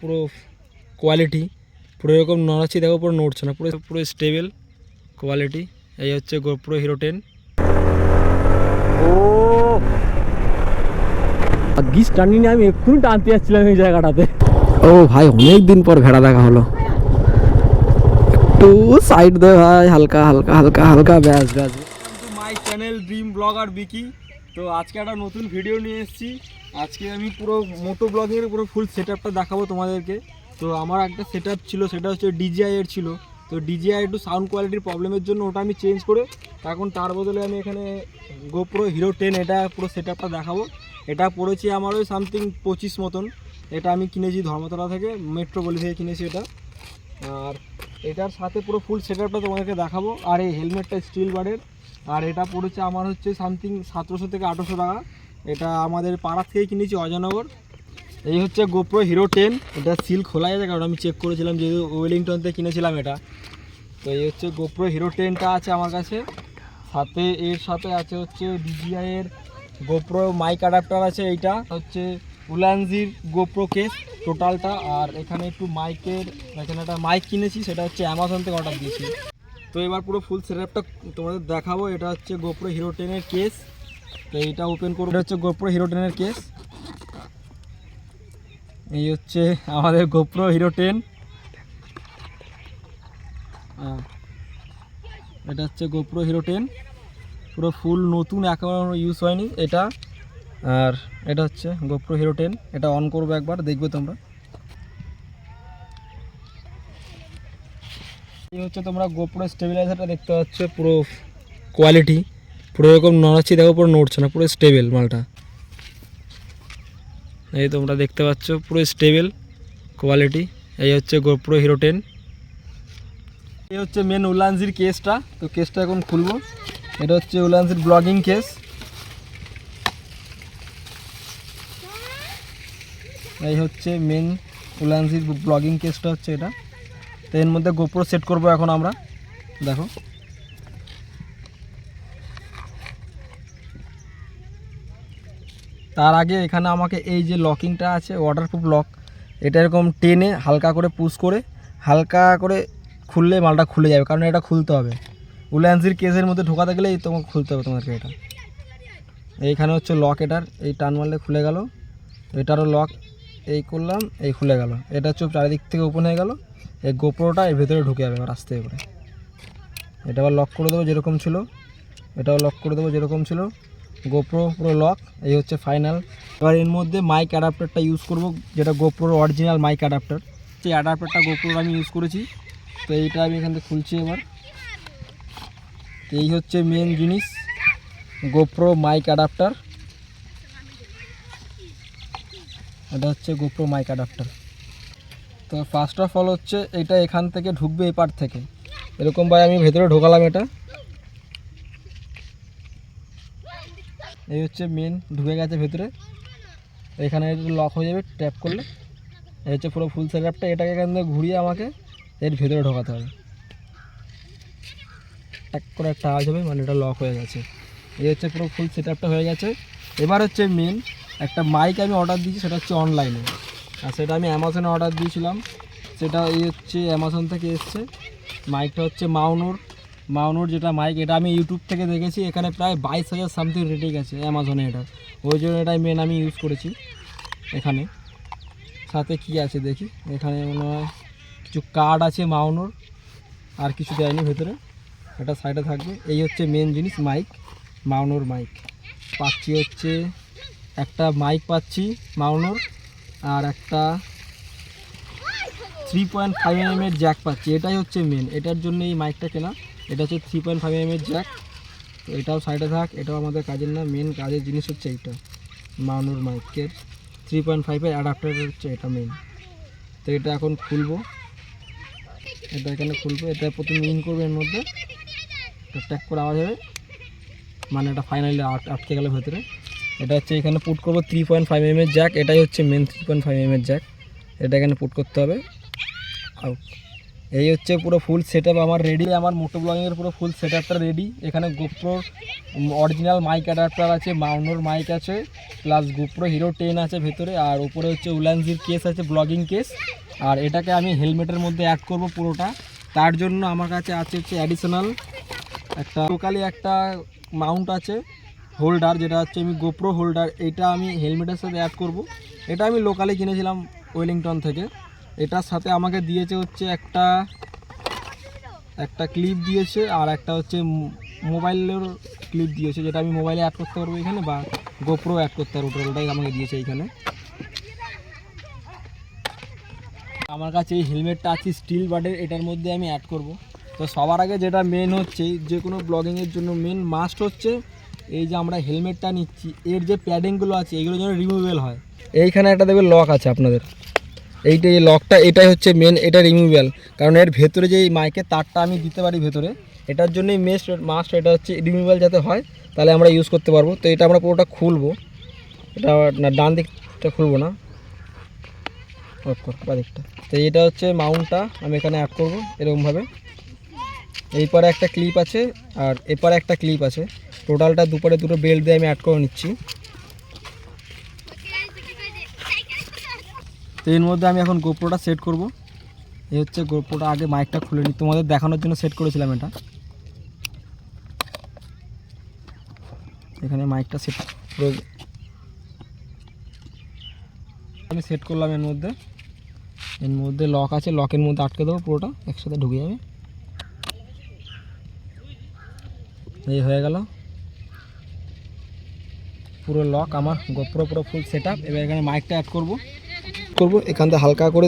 পুরো কোয়ালিটি পুরো এরকম নড়াচ্ছি, দেখো পুরো নড়ছে না, পুরো পুরো স্টেবল কোয়ালিটি। এই হচ্ছে গোপ্রো হিরো 10। ও গিস টানি নিয়ে আমি এক্ষুনি টানতে যাচ্ছিলাম এই জায়গাটাতে। ও ভাই অনেক দিন পর ভেড়া দেখা হলো। একটু সাইড দে ভাই, হালকা হালকা হালকা হালকা, ব্যাস ব্যাস। মাই চ্যানেল ড্রিম ব্লগার বিকি। তো আজকে একটা নতুন ভিডিও নিয়ে এসেছি। আজকে আমি পুরো মোটো ব্লগের পুরো ফুল সেট আপটা দেখাবো তোমাদেরকে। তো আমার একটা সেট আপ ছিল, সেটা হচ্ছে DJI এর ছিল। তো DJI একটু সাউন্ড কোয়ালিটির প্রবলেমের জন্য ওটা আমি চেঞ্জ করে এখন তার বদলে আমি এখানে গোপ্রো হিরো 10 এটা পুরো সেট আপটা দেখাবো। এটা পড়েছি আমার ওই সামথিং 25 মতন। এটা আমি কিনেছি ধর্মতলা থেকে, মেট্রোপলি থেকে কিনেছি এটা। আর এটার সাথে পুরো ফুল সেট আপটা তোমাদেরকে দেখাবো। আর এই হেলমেটটা স্টিল বার্ডের। আর এটা পড়েছে আমার হচ্ছে সামথিং 1700 থেকে 1800 টাকা। এটা আমাদের পাড়ার থেকে কিনেছি অজয়নগর। এই হচ্ছে গোপ্রো হিরো 10। এটা সিল খোলা যাবে, কারণ আমি চেক করেছিলাম যেহেতু ওয়েলিংটন থেকে কিনেছিলাম এটা। তো এই হচ্ছে গোপ্রো হিরো 10টা আছে আমার কাছে। সাথে এর সাথে আছে হচ্ছে DJI এর গোপ্রো মাইক অ্যাডাপ্টার আছে। এইটা হচ্ছে উলানজির গোপ্রো কেস টোটালটা। আর এখানে একটু মাইকের, এখানে একটা মাইক কিনেছি, সেটা হচ্ছে অ্যামাজন থেকে অর্ডার দিয়েছি। তো এবার পুরো ফুল সেটআপটা তোমাদের দেখাবো। এটা হচ্ছে গোপ্রো হিরো 10 এর কেস। তো এইটা ওপেন করবো। এটা হচ্ছে গোপ্রো হিরো 10 এর কেস। এই হচ্ছে আমাদের গোপ্রো হিরো 10। এটা হচ্ছে গোপ্রো হিরো 10, পুরো ফুল নতুন, একেবারে ইউজ হয়নি এটা। আর এটা হচ্ছে গোপ্রো হিরো 10। এটা অন করবো, একবার দেখবে তোমরা। এই হচ্ছে তোমরা গোপ্রো স্টেবিলাইজারটা দেখতে পাচ্ছ, পুরো কোয়ালিটি পুরো এরকম নড়াচ্ছি, দেখো পুরো নড়ছে না, পুরো স্টেবল মালটা। এই তোমরা দেখতে পাচ্ছ পুরো স্টেবল কোয়ালিটি। এই হচ্ছে গোপ্রো হিরো 10। এই হচ্ছে মেন উলানজির কেসটা। তো কেসটা এখন খুলবো। এটা হচ্ছে উলানজির ব্লগিং কেস। এই হচ্ছে মেন উলানজির ব্লগিং কেসটা হচ্ছে এটা। তো এর মধ্যে গোপ্রো সেট করব এখন আমরা, দেখো। তার আগে এখানে আমাকে এই যে লকিংটা আছে, ওয়াটারপ্রুফ লক, এটা এরকম টেনে হালকা করে পুশ করে হালকা করে খুললে মালটা খুলে যাবে, কারণ এটা খুলতে হবে। উলানজির কেসের মধ্যে ঢোকাতে গেলে এই তোমাকে খুলতে হবে তোমাদেরকে এটা। এইখানে হচ্ছে লক, এটার এই টান মারলে খুলে গেল। এটারও লক, এই করলাম, এই খুলে গেল। এটা চুপ চারিদিক থেকে ওপেন হয়ে গেল। এই গোপ্রোটা এর ভেতরে ঢুকে যাবে এবার আস্তে করে। এটা আবার লক করে দেবো যেরকম ছিল, এটাও লক করে দেবো যেরকম ছিল। গোপ্রো পুরো লক। এই হচ্ছে ফাইনাল। এবার এর মধ্যে মাইক অ্যাডাপ্টারটা ইউজ করব, যেটা গোপ্রোর অরিজিনাল মাইক অ্যাডাপ্টার। সেই অ্যাডাপ্টারটা গোপ্রোর আমি ইউজ করেছি। তো এইটা আমি এখান থেকে খুলছি এবার। এই হচ্ছে মেন জিনিস, গোপ্রো মাইক অ্যাডাপ্টার। এটা হচ্ছে গোপ্রো মাইক অ্যাডাপ্টার। তো ফার্স্ট অফ অল হচ্ছে এটা এখান থেকে ঢুকবে, এই পার্ট থেকে এরকমভাবে আমি ভেতরে ঢোকালাম এটা। এই হচ্ছে মেন, ঢুকে গেছে ভেতরে। এখানে লক হয়ে যাবে ট্যাপ করলে। এই হচ্ছে পুরো ফুল সেটআপটা। এটাকে এখান থেকে ঘুরিয়ে আমাকে এর ভেতরে ঢোকাতে হবে। ট্যাক করে একটা আওয়াজ হবে, মানে এটা লক হয়ে গেছে। এই হচ্ছে পুরো ফুল সেটআপটা হয়ে গেছে। এবার হচ্ছে মেন একটা মাইক আমি অর্ডার দিয়েছি, সেটা হচ্ছে অনলাইনে। আর সেটা আমি অ্যামাজনে অর্ডার দিয়েছিলাম। সেটা এই হচ্ছে অ্যামাজন থেকে এসছে। মাইকটা হচ্ছে মাউনোর যেটা মাইক, এটা আমি ইউটিউব থেকে দেখেছি। এখানে প্রায় 22,000 সামথিং রেটিং আছে অ্যামাজনে এটার। ওই জন্য এটাই মেন আমি ইউজ করেছি। এখানে সাথে কি আছে দেখি, এখানে মনে হয় কিছু কার্ড আছে মাউনোর, আর কিছু দেয়নি ভেতরে, এটা সাইডে থাকবে। এই হচ্ছে মেন জিনিস, মাইক, মাউনোর মাইক পাচ্ছি। হচ্ছে একটা মাইক পাচ্ছি মাউনোর, আর একটা 3.5 mm জ্যাক পাচ্ছি। এটাই হচ্ছে মেন, এটার জন্য এই মাইকটা কেনা। এটা হচ্ছে 3.5 mm জ্যাক। তো এটাও সাইডে থাক, এটাও আমাদের কাজের না। মেন কাজের জিনিস হচ্ছে এইটা, মাউনোর মাইকের 3.5 অ্যাডাপ্টার হচ্ছে এটা মেন। তো এটা এখন খুলবো, এটা এখানে খুলবো। এটা প্রথমে ইন করবে, এর মধ্যে ট্যাক করে আওয়াজ হবে, মানে এটা ফাইনালি আটকে গেল ভেতরে। এটা হচ্ছে এখানে পুট করবো 3.5 mm জ্যাক। এটাই হচ্ছে মেন 3.5 mm জ্যাক। এটা এখানে পুট করতে হবে। আউট। এই হচ্ছে পুরো ফুল সেটআপ আমার রেডি, আমার মোটো ব্লগিংয়ের পুরো ফুল সেটআপটা রেডি। এখানে গোপ্রোর অরিজিনাল মাইক অ্যাডাপ্টার আছে, মাউনোর মাইক আছে, প্লাস গোপ্রো হিরো 10 আছে ভেতরে, আর উপরে হচ্ছে উলানজির কেস আছে, ব্লগিং কেস। আর এটাকে আমি হেলমেটের মধ্যে অ্যাড করব পুরোটা। তার জন্য আমার কাছে আছে হচ্ছে অ্যাডিশনাল একটা লোকালি একটা মাউন্ট আছে হোল্ডার, যেটা হচ্ছে আমি গোপ্রো হোল্ডার, এইটা আমি হেলমেটের সাথে অ্যাড করব। এটা আমি লোকালি কিনেছিলাম ওয়েলিংটন থেকে। এটার সাথে আমাকে দিয়েছে হচ্ছে একটা ক্লিপ দিয়েছে, আর একটা হচ্ছে মোবাইলের ক্লিপ দিয়েছে, যেটা আমি মোবাইলে অ্যাড করতে পারবো এখানে, বা গোপ্রো অ্যাড করতে পারবো, টোটালটাই আমাকে দিয়েছে এইখানে। আমার কাছে এই হেলমেটটা আছে স্টিল বাডের, এটার মধ্যে আমি অ্যাড করব। তো সবার আগে যেটা মেন হচ্ছে, যে কোনো ব্লগিংয়ের জন্য মেন মাস্ট হচ্ছে এই যে আমরা হেলমেটটা নিচ্ছি, এর যে প্যাডিংগুলো আছে এগুলো যেন রিমুভেবল হয়। এইখানে একটা দেখবে লক আছে আপনাদের, এইটা এই লকটা, এটাই হচ্ছে মেন, এটা রিমুভেবল, কারণ এর ভেতরে যে মাইকের তারটা আমি দিতে পারি ভেতরে, এটার জন্যই মাস্ট এটা হচ্ছে রিমুভেবল যাতে হয়, তাহলে আমরা ইউজ করতে পারবো। তো এটা আমরা পুরোটা খুলবো, এটা না ডান দিকটা খুলবো না, অফ কর বাদিকটা। তো এটা হচ্ছে মাউন্টটা আমি এখানে অ্যাড করবো এরকমভাবে। এই পারে একটা ক্লিপ আছে আর এপারে একটা ক্লিপ আছে, টোটালটা দুপারে দুটো বেল্ট দিয়ে আমি অ্যাড করে নিচ্ছি। তো এর মধ্যে আমি এখন গোপ্রোটা সেট করব। এই হচ্ছে গোপ্রোটা, আগে মাইকটা খুলে নিই, তোমাদের দেখানোর জন্য সেট করেছিলাম এটা। এখানে মাইকটা সেট করে আমি সেট করলাম। এর মধ্যে লক আছে, লকের মধ্যে আটকে দেবো, পুরোটা একসাথে ঢুকে যাবে। এই হয়ে গেল পুরো লক আমার গোপ্রো পুরো ফুল সেট আপ। এবার এখানে মাইকটা অ্যাড করব। এখান থেকে হালকা করে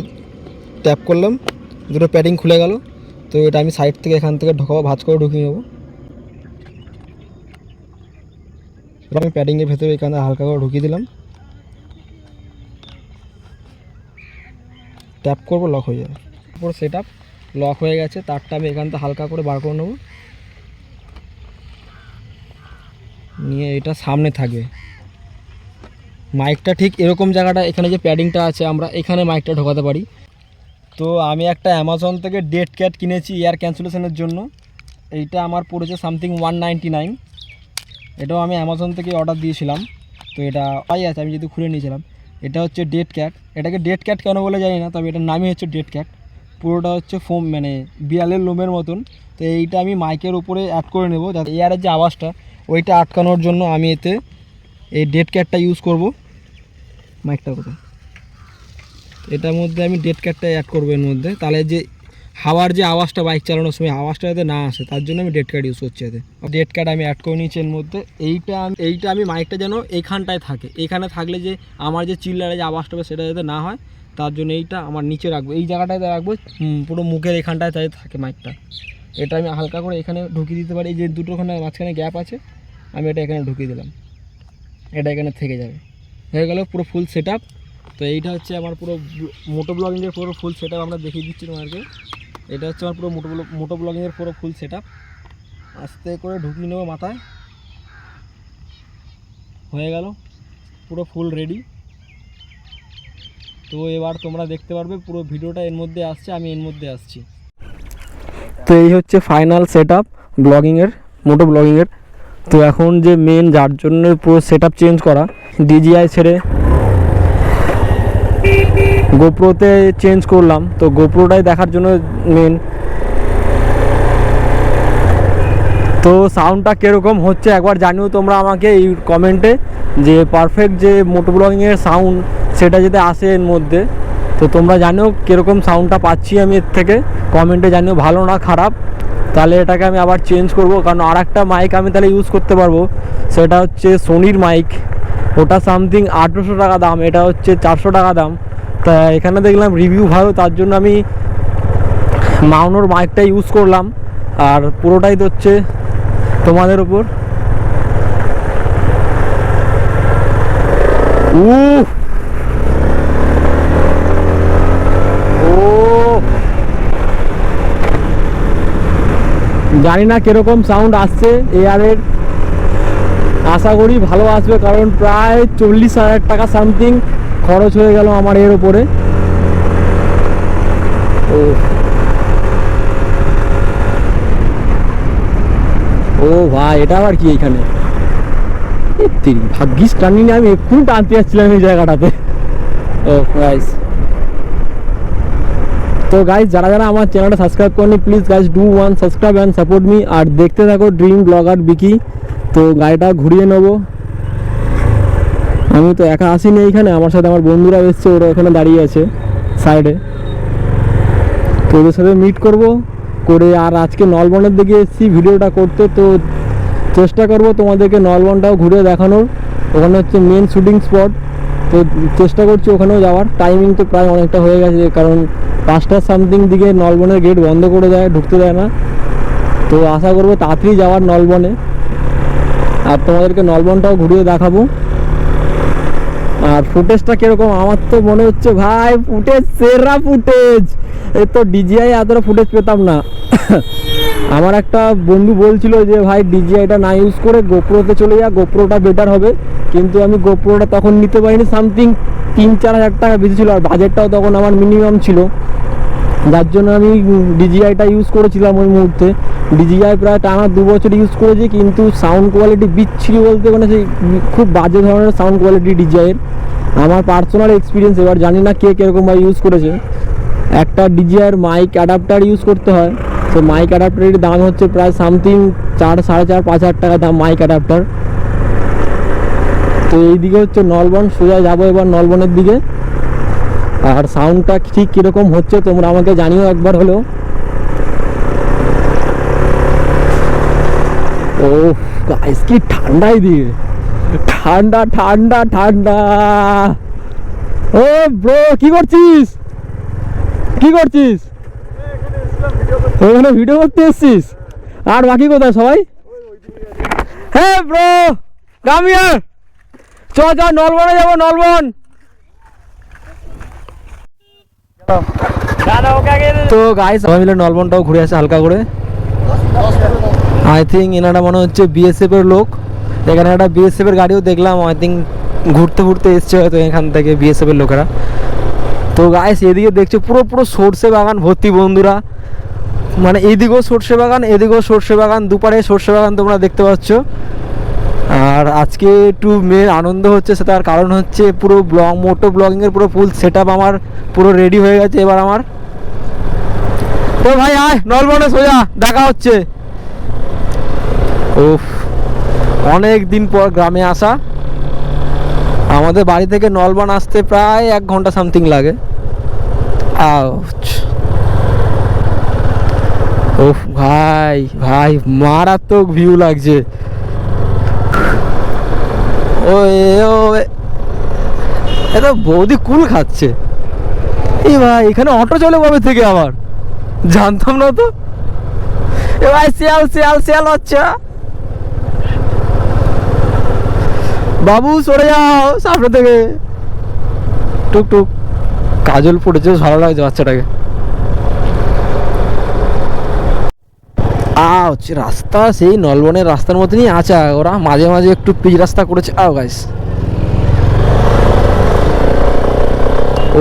ট্যাপ করলাম, দুটো প্যাডিং খুলে গেল। তো এটা আমি সাইড থেকে এখান থেকে ঢোকাবো, ভাঁজ করে ঢুকিয়ে নেবো। আমি প্যাডিংয়ের ভেতরে এখানে হালকা করে ঢুকিয়ে দিলাম, ট্যাপ করবো, লক হয়ে যাবে। পুরো সেট আপ লক হয়ে গেছে। তারটা আমি এখান থেকে হালকা করে বার করে নেবো, নিয়ে এটা সামনে থাকবে। মাইকটা ঠিক এরকম জায়গাটা, এখানে যে প্যাডিংটা আছে আমরা এখানে মাইকটা ঢোকাতে পারি। তো আমি একটা অ্যামাজন থেকে ডেড ক্যাট কিনেছি এয়ার ক্যান্সেলেশনের জন্য। এইটা আমার পড়েছে সামথিং 199। এটাও আমি অ্যামাজন থেকে অর্ডার দিয়েছিলাম। তো এটা পাই আছে, আমি যেহেতু খুলে নিয়েছিলাম। এটা হচ্ছে ডেড ক্যাট। এটাকে ডেড ক্যাট কেন বলে জানি না, তবে এটার নামই হচ্ছে ডেড ক্যাট। পুরোটা হচ্ছে ফোম, মানে বিড়ালের লোমের মতন। তো এইটা আমি মাইকের উপরে অ্যাড করে নেব, যাতে এয়ারের যে আওয়াজটা ওইটা আটকানোর জন্য আমি এতে এই ডেড ক্যাটটা ইউজ করব। মাইকটা কোথায়, এটার মধ্যে আমি ডেড ক্যাটটা অ্যাড করবো এর মধ্যে, তাহলে যে হাওয়ার যে আওয়াজটা বাইক চালানোর সময় আওয়াজটা যাতে না আসে, তার জন্য আমি ডেড ক্যাট ইউজ করছি এতে। ডেড ক্যাট আমি অ্যাড করে নিয়েছি এর মধ্যে। এইটা আমি মাইকটা যেন এইখানটায় থাকে, এইখানে থাকলে যে আমার যে চিল্লারে যে আওয়াজটা হবে সেটা যাতে না হয়, তার জন্য এইটা আমার নিচে রাখবো, এই জায়গাটায় রাখবো, পুরো মুখের এখানটায় তাই থাকে মাইকটা। এটা আমি হালকা করে এখানে ঢুকিয়ে দিতে পারি, এই যে দুটোখানে মাঝখানে গ্যাপ আছে, আমি এটা এখানে ঢুকিয়ে দিলাম, এটা এখানে থেকে যাবে। হয়ে গেল পুরো ফুল সেট আপ। তো এইটা হচ্ছে আমার পুরো মোটো ব্লগিংয়ের পুরো ফুল সেট আপ আমরা দেখিয়ে দিচ্ছি তোমাদেরকে। এটা হচ্ছে আমার পুরো মোটো ব্লগিংয়ের পুরো ফুল সেট আপ। আস্তে করে ঢুকিয়ে নেবো মাথায়, হয়ে গেল পুরো ফুল রেডি। তো এবার তোমরা দেখতে পারবে পুরো ভিডিওটা এর মধ্যে আসছে, আমি এর মধ্যে আসছি। তো এই হচ্ছে ফাইনাল সেট আপ ব্লগিংয়ের, মোটো ব্লগিংয়ের। তো এখন যে মেন যার জন্য পুরো সেট আপ চেঞ্জ করা, ডিজিআই ছেড়ে গোপ্রোতে চেঞ্জ করলাম। তো গোপ্রোটাই দেখার জন্য মেন। তো সাউন্ডটা কীরকম হচ্ছে একবার জানিও তোমরা আমাকে এই কমেন্টে, যে পারফেক্ট যে মোটো ব্লগিংয়ের সাউন্ড সেটা যদি আসে এর মধ্যে। তো তোমরা জানিও কীরকম সাউন্ডটা পাচ্ছি আমি এর থেকে, কমেন্টে জানিও ভালো না খারাপ। তাহলে এটাকে আমি আবার চেঞ্জ করব, কারণ আর একটা মাইক আমি তাহলে ইউজ করতে পারবো, সেটা হচ্ছে সোনির মাইক। ওটা সামথিং 800 টাকা দাম, এটা হচ্ছে 400 টাকা দাম। তা এখানে দেখলাম রিভিউ ভালো, তার জন্য আমি মাউনোর মাইকটা ইউজ করলাম। আর পুরোটাই তো হচ্ছে তোমাদের উপর। জানি না কিরকম সাউন্ড আসছে এয়ারের, আশা করি ভালো আসবে, কারণ প্রায় 40,000 টাকা সামথিং খরচ হয়ে গেল আমার এর উপরে। ভাই এটা আবার কি এখানে? ভাগ্যিস টার্নিং আমি এক্ষুনি টানতে যাচ্ছিলাম এই জায়গাটাতে। ও গাইস, তো গাইস যারা যারা আমার চ্যানেলটা সাবস্ক্রাইব করেনি please guys do one subscribe and support me. আর দেখতে থাকো ড্রিম ব্লগার বিকি। তো গাড়িটা ঘুরিয়ে নেবো। আমি তো একা আসিনি এইখানে, আমার সাথে আমার বন্ধুরা এসছে, ওরা ওখানে দাঁড়িয়ে আছে সাইডে। তো ওদের সাথে মিট করব করে আর আজকে নলবনের দিকে এসেছি ভিডিওটা করতে। তো চেষ্টা করব তোমাদেরকে নলবনটাও ঘুরে দেখানোর। ওখানে হচ্ছে মেন শুটিং স্পট। তো চেষ্টা করছি ওখানেও যাওয়ার। টাইমিং তো প্রায় অনেকটা হয়ে গেছে, কারণ 5টা সামথিং দিকে নলবনের গেট বন্ধ করে দেয়, ঢুকতে দেয় না। তো আশা করবো তাড়াতাড়ি যাওয়ার নলবনে, আর তোমাদেরকে নলবনটাও ঘুরিয়ে দেখাবো। আর ফুটেজটা কিরকম আমার তো মনে হচ্ছে ভাই ফুটেজ সেরা ফুটেজ। এই তো ডিজিআই এতটা ফুটেজ পেতাম না। আমার একটা বন্ধু বলছিল যে ভাই ডিজিআইটা না ইউজ করে গোপ্রোতে চলে যা, গোপ্রোটা বেটার হবে। কিন্তু আমি গোপ্রোটা তখন নিতে পারিনি, সামথিং 3-4 হাজার টাকা বেশি ছিল, আর বাজেটটাও তখন আমার মিনিমাম ছিল, যার জন্য আমি ডিজিআইটা ইউজ করেছিলাম ওই মুহূর্তে। ডিজিআই প্রায় টানা 2 বছর ইউজ করেছি, কিন্তু সাউন্ড কোয়ালিটি বিচ্ছিরি বলতে মানে সেই খুব বাজে ধরনের সাউন্ড কোয়ালিটি ডিজিআইয়ের। আমার পার্সোনাল এক্সপিরিয়েন্স, এবার জানি না কে কীরকমভাবে ইউজ করেছে। একটা ডিজিআইয়ের মাইক অ্যাডাপ্টার ইউজ করতে হয়, তো মাইক অ্যাডাপ্টারের দাম হচ্ছে প্রায় সামথিং 4-4.5 হাজার টাকা দাম মাইক অ্যাডাপ্টার। তো এইদিকে হচ্ছে নলবন, সোজা যাবো এবার নলবনের দিকে। আর সাউন্ডটা ঠিক কীরকম হচ্ছে তোমরা আমাকে জানিও একবার হলেও। ও গাইস কি ঠান্ডা এদিকে, ঠান্ডা ঠান্ডা ঠান্ডা। ও ব্রো কি করছিস, কি করছিস? ওখানে ভিডিও করতে এসছিস? আর বাকি কোথায় সবাই? হ্যাঁ ব্রো কাম হিয়ার, চ নলবনে যাবো, নলবন। তো গাইস সবাই মিলে নলবনটাও ঘুরে আসে হালকা করে। আই থিঙ্ক এনারা মনে হচ্ছে বিএসএফ এর লোক। এখানে একটা বিএসএফ এর গাড়িও দেখলাম, আই থিঙ্ক ঘুরতে ঘুরতে এসছে হয়তো এখান থেকে বিএসএফ এর লোকেরা। তো গাইস এদিকে দেখছো পুরো পুরো সর্ষে বাগান ভর্তি বন্ধুরা, মানে এদিকেও সর্ষে বাগান এদিকেও সর্ষে বাগান, দুপারে সর্ষে বাগান তোমরা দেখতে পাচ্ছ। আর আজকে একটু মেয়ের আনন্দ হচ্ছে, সে তার কারণ হচ্ছে পুরো মোটো ব্লগিংয়ের পুরো ফুল সেট আপ আমার পুরো রেডি হয়ে গেছে এবার আমার। তো ভাই আয় নলবনে সোজা দেখা হচ্ছে। উফ অনেক দিন পর গ্রামে আসা। আমাদের বাড়ি থেকে নলবন আসতে প্রায় 1 ঘন্টা সামথিং লাগে। আউচ। উফ ভাই ভাই মারাত্মক ভিউ লাগছে। এত বৌদি কুল খাচ্ছে। এই ভাই এখানে অটো চলে কবে থেকে আবার জানতাম না তো। এ ভাই শিয়াল শিয়াল শিয়াল বাচ্চা, বাবু সরে যাও সামনে থেকে। টুকটুক কাজল পড়েছে, ভালো লাগছে বাচ্চাটাকে। আউচ, রাস্তা সেই নলবনের রাস্তার মতনই আছে, ওরা মাঝে মাঝে একটু পিচ রাস্তা করেছে। আও গাইস,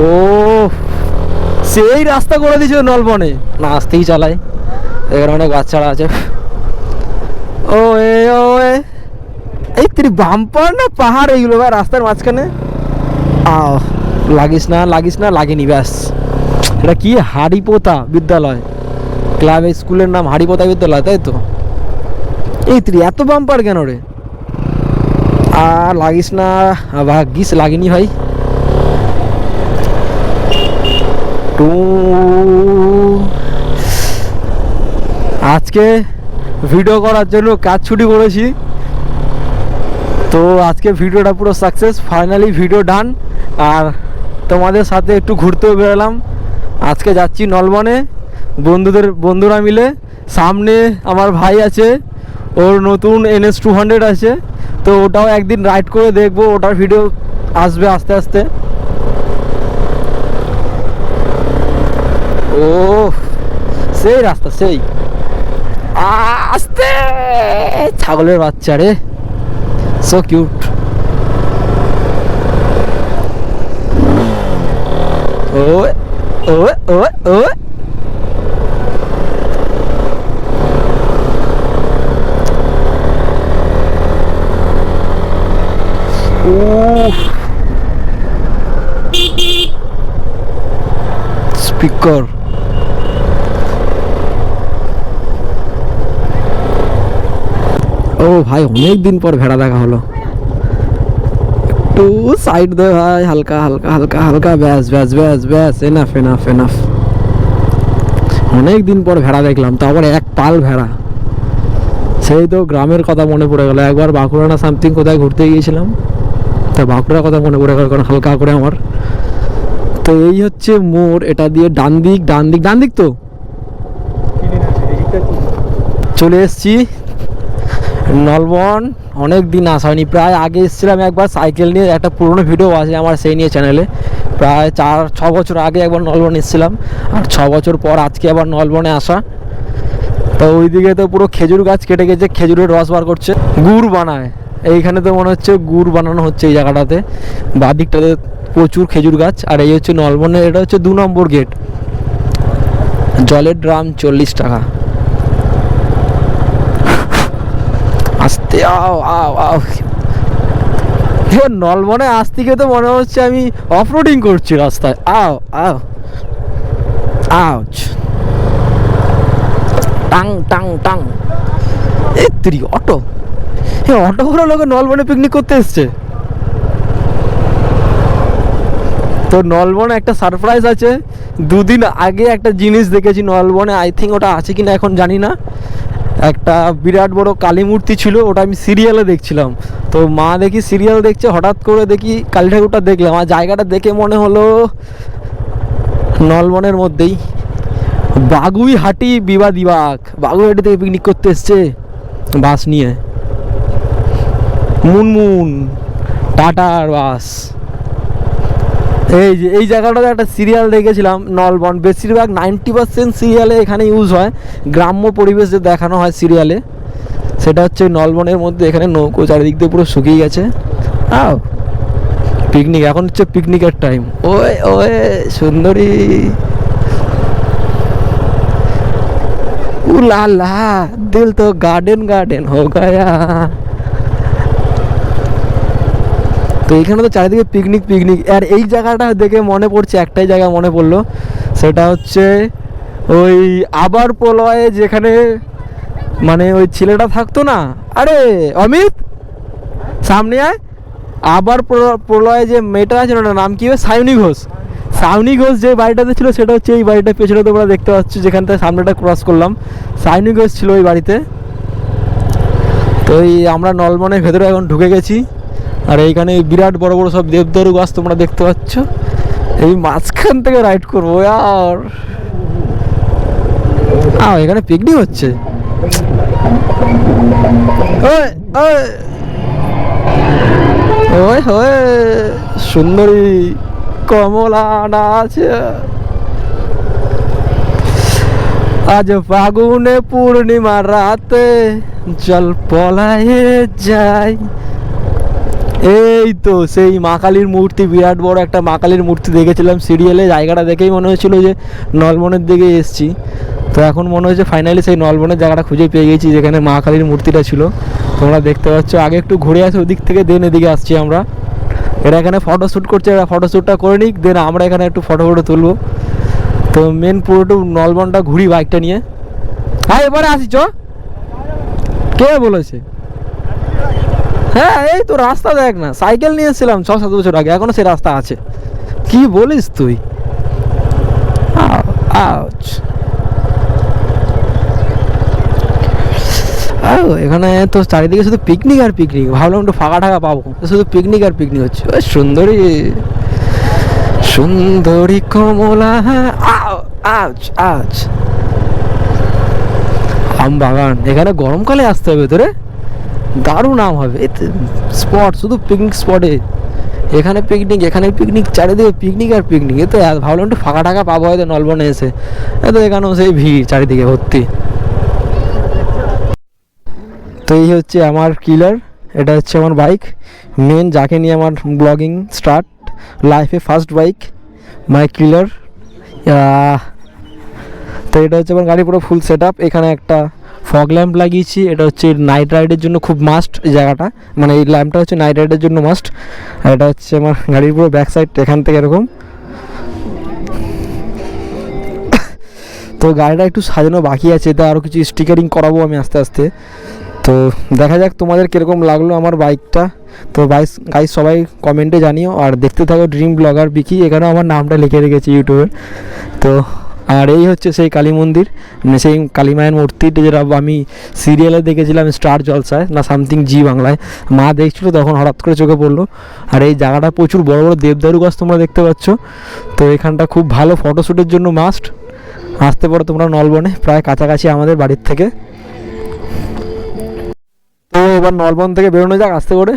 ও সেই রাস্তা করে দিয়েছে নলবনে, না আসতেই চালায়। এখানে অনেক বাচ্চারা আছে। ও এই তুই বাম্পার না পাহাড় এইগুলো ভাই রাস্তার মাঝখানে। আও লাগিস না লাগিস না, লাগেনি ব্যাস। এটা কি হাড়িপোতা বিদ্যালয়, ক্লাব স্কুলের নাম হাড়িপোতা বিদ্যালয়, তাই তো? এই তুই এত বাম্পার কেন রে? আর লাগিস না, ভাগ্যিস লাগেনি ভাই। আজকে ভিডিও করার জন্য কাজ ছুটি করেছি, তো আজকে ভিডিওটা পুরো সাকসেস, ফাইনালি ভিডিও ডান। আর তোমাদের সাথে একটু ঘুরতেও বেরোলাম। আজকে যাচ্ছি নলবনে বন্ধুরা মিলে। সামনে আমার ভাই আছে, ওর নতুন NS 200 আছে, তো ওটাও একদিন রাইড করে দেখবো, ওটার ভিডিও আসবে আস্তে আস্তে। ও সেই রাস্তা, সেই আস্তে ছাগলের বাচ্চা রে, সো কিউট। ও ও ও ও পিক কর। ও ভাই অনেক দিন পর ভেড়া দেখা হলো। একটু সাইড দে ভাই, হালকা হালকা হালকা হালকা, ব্যাস ব্যাস ব্যাস ব্যাস, এনাফ এনাফ এনাফ। অনেক দিন পর ভেড়া দেখলাম, তো আবার এক পাল ভেড়া। সেই তো গ্রামের কথা মনে পড়ে গেল। একবার বাঁকুড়া না সামথিং কোথায় ঘুরতে গিয়েছিলাম, তা বাঁকুড়ার কথা মনে পড়ে গেল কারণ হালকা করে আমার। তো এই হচ্ছে মোড়, এটা দিয়ে ডান দিক ডান দিক ডান দিক তো চলে এসছি নলবন। অনেক দিন আসা হয়নি, প্রায় আগে এসেছিলাম একবার সাইকেল নিয়ে, একটা পুরনো ভিডিও আছে আমার সেই নিয়ে চ্যানেলে। প্রায় 4-6 বছর আগে একবার নলবন এসেছিলাম, আর 6 বছর পর আজকে আবার নলবনে আসা। তো ওইদিকে তো পুরো খেজুর গাছ কেটে গেছে, খেজুরের রস বার করছে, গুড় বানায়। এইখানে তো মনে হচ্ছে গুড় বানানো হচ্ছে এই জায়গাটাতে। বাদিকটাতে প্রচুর খেজুর গাছ। আর এই হচ্ছে নলবনের, এটা হচ্ছে 2 নম্বর গেট। জলের ড্রাম 40 টাকা। আস্তে আও আও আও। নলবনে আসতে গিয়ে তো মনে হচ্ছে আমি অফরোডিং করছি রাস্তায়। আও আও আউচ, টাং টাং টাং। এই তুই অটো, অটো করে লোকে নলবনে পিকনিক করতে এসছে। তো নলবনে একটা সারপ্রাইজ আছে। 2 দিন আগে একটা জিনিস দেখেছি নলবনে, আই থিঙ্ক ওটা আছে কিনা এখন জানি না। একটা বিরাট বড় কালী মূর্তি ছিল, ওটা আমি সিরিয়ালে দেখছিলাম। তো মা দেখি সিরিয়াল দেখছে, হঠাৎ করে দেখি কালী ঠাকুরটা দেখলাম। আর জায়গাটা দেখে মনে হলো নলবনের মধ্যেই বাগুইহাটি বিবাদী বাগ। বাগুইহাটি থেকে পিকনিক করতে এসছে বাস নিয়ে, মুনমুন টাটার বাস। এই যে এই জায়গাটাতে একটা সিরিয়াল দেখেছিলাম নলবন, বেশিরভাগ 90% সিরিয়ালে এখানে ইউজ হয়। গ্রাম্য পরিবেশ যে দেখানো হয় সিরিয়ালে, সেটা হচ্ছে নলবনের মধ্যে। এখানে নৌকো চারিদিক দিয়ে পুরো শুকিয়ে গেছে। আও পিকনিক, এখন হচ্ছে পিকনিকের টাইম। ওয়ে ওয়ে সুন্দরী, ला ला दिल तो गार्डन गार्डन हो गया। তো এইখানে তো চারিদিকে পিকনিক পিকনিক। আর এই জায়গাটা দেখে মনে পড়ছে, একটাই জায়গা মনে পড়লো, সেটা হচ্ছে ওই আবার প্রলয়ে যেখানে মানে ওই ছেলেটা থাকতো না, আরে অমিত সামনে আয়। আবার প্রলয়ে যে মেয়েটা আছে ওটার নাম কি, সায়নী ঘোষ। সায়নী ঘোষ যে বাড়িটাতে ছিল সেটা হচ্ছে এই বাড়িটার পেছনে তোমরা দেখতে পাচ্ছ, যেখান থেকে সামনেটা ক্রস করলাম, সায়নী ঘোষ ছিল ওই বাড়িতে। তো এই আমরা নলবনের ভেতরে এখন ঢুকে গেছি। আর এইখানে বিরাট বড় বড় সব দেবদারু গাছ তোমরা দেখতে পাচ্ছ। এই মাঝখান থেকে রাইড করবো আর এখানে পিকনিক হচ্ছে। ওই ওই সুন্দরী কমলা নাচে, আজ ফাগুনে পূর্ণিমা রাতে জল পলায়ে যায়। এই তো সেই মা কালীর মূর্তি, বিরাট বড় একটা মা কালীর মূর্তি দেখেছিলাম সিরিয়ালে। জায়গাটা দেখেই মনে হয়েছিল যে নলবনের দিকে এসছি। তো এখন মনে হচ্ছে ফাইনালি সেই নলবনের জায়গাটা খুঁজে পেয়ে গেছি, যেখানে মা কালীর মূর্তিটা ছিল। তোমরা দেখতে পাচ্ছ। আগে একটু ঘুরে আসি ওদিক থেকে, দেন এদিকে আসছি আমরা। এরা এখানে ফটোশ্যুট করছে, এরা ফটোশ্যুটটা করে নিক, দেন আমরা এখানে একটু ফটো তুলবো। তো মেন পুরোটা নলবনটা ঘুরি বাইকটা নিয়ে। হ্যাঁ এবারে আসি চ। কে বলেছে? হ্যাঁ এই তো রাস্তা দেখ না, সাইকেল নিয়ে এসেছিলাম 6-7 বছর আগে, এখনো সেই রাস্তা আছে। কি বলিস তুই? এখানে তো চারিদিকে শুধু পিকনিক আর পিকনিক। ভাবলাম একটু ফাঁকা টাকা পাবো, শুধু পিকনিক আর পিকনিক হচ্ছে। সুন্দরী সুন্দরী কমলা, আম বাগান। এখানে গরমকালে আসতে হবে তোরে, দারুণ আম হবে। স্পট শুধু পিকনিক স্পটে, এখানে পিকনিক এখানে পিকনিক, চারিদিকে পিকনিক আর পিকনিক। এ তো ভাবলাম একটু ফাঁকা টাকা পাবো হয়তো নলবনে এসে। এতো এখানেও সেই ভিড় চারিদিকে ভর্তি। তো এই হচ্ছে আমার কিলার, এটা হচ্ছে আমার বাইক মেন, যাকে নিয়ে আমার ব্লগিং স্টার্ট, লাইফে ফার্স্ট বাইক মাই কিলার। তো এটা হচ্ছে আমার গাড়ি পুরো ফুল সেট আপ। এখানে একটা ফগ ল্যাম্প লাগিয়েছি, এটা হচ্ছে নাইট রাইডের জন্য খুব মাস্ট এই জায়গাটা, মানে এই ল্যাম্পটা হচ্ছে নাইট রাইডের জন্য মাস্ট। আর এটা হচ্ছে আমার গাড়ির পুরো ব্যাক সাইড, এখান থেকে এরকম তো গাড়িটা একটু সাজানো বাকি আছে, তা আরও কিছু স্টিকারিং করাবো আমি আস্তে আস্তে। তো দেখা যাক তোমাদের কীরকম লাগলো আমার বাইকটা। তো গাইস সবাই কমেন্টে জানিও, আর দেখতে থাকো ড্রিম ব্লগার বিকি, এখানেও আমার নামটা লিখে রেখেছি ইউটিউবে। তো আর এই হচ্ছে সেই কালী মন্দির, মানে সেই কালী মায়ের মূর্তিটা যেটা আমি সিরিয়ালে দেখেছিলাম, স্টার জলসায় না সামথিং জি বাংলায়, মা দেখছিল তখন হঠাৎ করে চোখে পড়লো। আর এই জায়গাটা প্রচুর বড় বড় দেবদারু গাছ তোমরা দেখতে পাচ্ছ। তো এখানটা খুব ভালো ফটোশ্যুটের জন্য মাস্ট আসতে পারো তোমরা নলবনে, প্রায় কাছাকাছি আমাদের বাড়ির থেকে। তো এবার নলবন থেকে বেরোনো যাক আস্তে করে,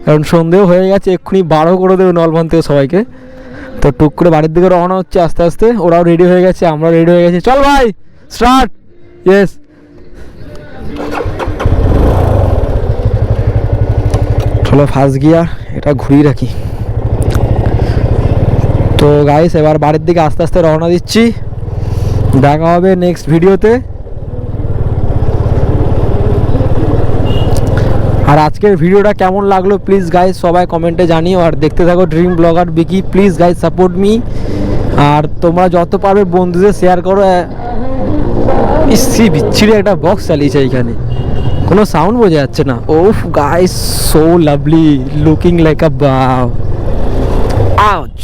কারণ সন্ধেও হয়ে গেছে, এক্ষুনি 12 করে দেবে নলবন থেকে সবাইকে। তো টুক করে বাড়ির দিকে রওনা হচ্ছে আস্তে আস্তে, ওরাও রেডি হয়ে গেছে, আমরাও রেডি হয়ে গেছি। চল ভাই স্টার্ট। ইয়েস, চলো ফার্স্ট গিয়ার এটা ঘুরিয়ে রাখি। তো গাইস এবার বাড়ির দিকে আস্তে আস্তে রওনা দিচ্ছি, দেখা হবে নেক্সট ভিডিওতে। আর আজকের ভিডিওটা কেমন লাগলো প্লিজ গাইস সবাই কমেন্টে জানিও, আর দেখতে থাকো dream blogger Bicky, please guys support me. আর তোমরা যত পারবে বন্ধুদের শেয়ার করো। বিচ্ছিরি একটা বক্স চালিয়েছে এইখানে, কোনো সাউন্ড বোঝা যাচ্ছে না। ওফ guys so lovely, looking like a wow. Ouch,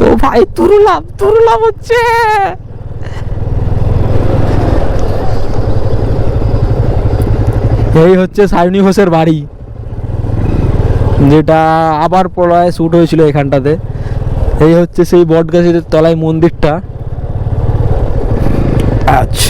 ও ভাই তুরুলাম হচ্ছে। এই হচ্ছে সায়নী ঘোষের বাড়ি, যেটা আবার প্রলয়ে শ্যুট হয়েছিল এখানটাতে। এই হচ্ছে সেই বট গাছের তলায় মন্দিরটা। আচ্ছা।